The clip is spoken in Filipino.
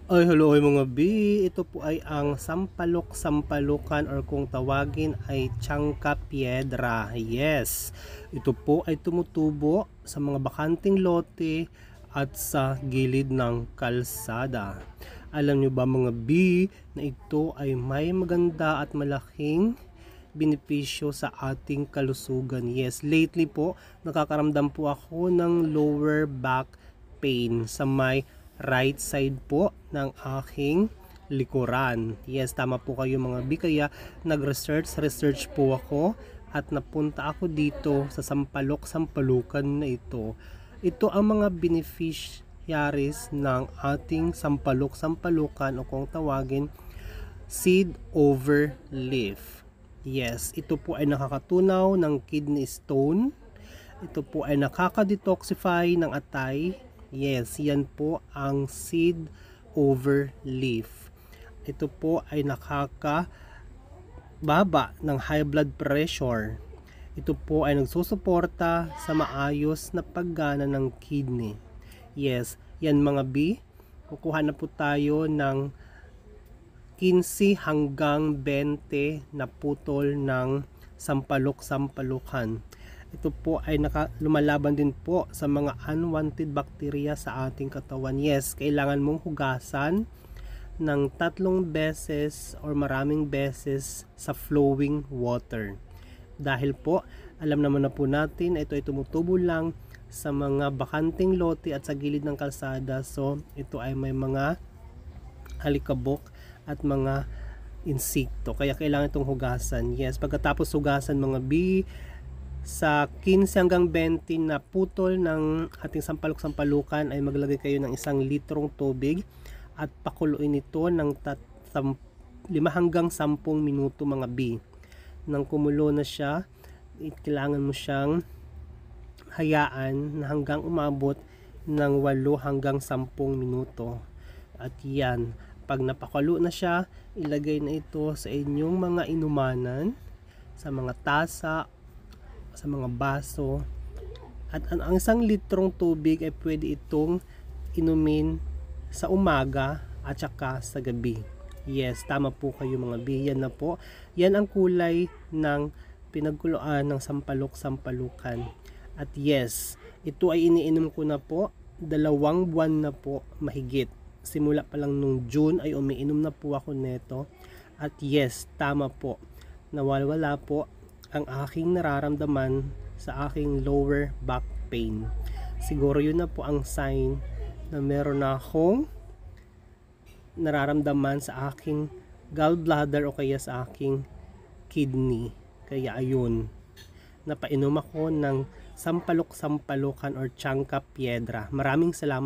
Ay, hello ay mga B. Ito po ay ang sampalok-sampalukan or kung tawagin ay Changka Piedra. Yes, ito po ay tumutubo sa mga bakanting lote at sa gilid ng kalsada. Alam nyo ba mga B na ito ay may maganda at malaking benepisyo sa ating kalusugan? Yes, lately po nakakaramdam po ako ng lower back pain sa may right side po ng aking likuran. Yes, tama po kayo mga B. Kaya nag-research po ako at napunta ako dito sa sampalukan na ito. Ito ang mga beneficiaries ng ating sampalukan o kung tawagin seed over leaf. Yes, ito po ay nakakatunaw ng kidney stone. Ito po ay nakaka-detoxify ng atay. Yes, yan po ang seed over leaf. Ito po ay nakakababa ng high blood pressure. Ito po ay nagsusuporta sa maayos na paggana ng kidney. Yes, yan mga B. Kukuha na po tayo ng 15 hanggang 20 na putol ng sampalukan. Ito po ay lumalaban din po sa mga unwanted bacteria sa ating katawan. Yes, kailangan mong hugasan ng 3 beses or maraming beses sa flowing water. Dahil po, alam naman na po natin, ito ay tumutubo lang sa mga bakanting lote at sa gilid ng kalsada. So, ito ay may mga alikabok at mga insekto. Kaya kailangan itong hugasan. Yes, pagkatapos hugasan mga B, sa 15 hanggang 20 na putol ng ating sampalukan ay maglagay kayo ng 1 litrong tubig at pakuluin ito ng 5 hanggang 10 minuto mga B. Nang kumulo na siya, kailangan mo siyang hayaan na hanggang umabot ng 8 hanggang 10 minuto. At yan, pag napakulo na siya, ilagay na ito sa inyong mga inumanan, sa mga tasa, sa mga baso. At ang 1 litrong tubig ay pwede itong inumin sa umaga at saka sa gabi. Yes, tama po kayo mga B. Yan na po. Yan ang kulay ng pinagkuluan ng sampalukan. At yes, ito ay iniinom ko na po 2 buwan na po mahigit. Simula pa lang nung June ay umiinom na po ako neto. At yes, tama po. Nawawala po ang aking nararamdaman sa aking lower back pain. Siguro yun na po ang sign na meron na akong nararamdaman sa aking gallbladder o kaya sa aking kidney. Kaya ayun, napainom ako ng sampalukan or Changka Piedra. Maraming salamat.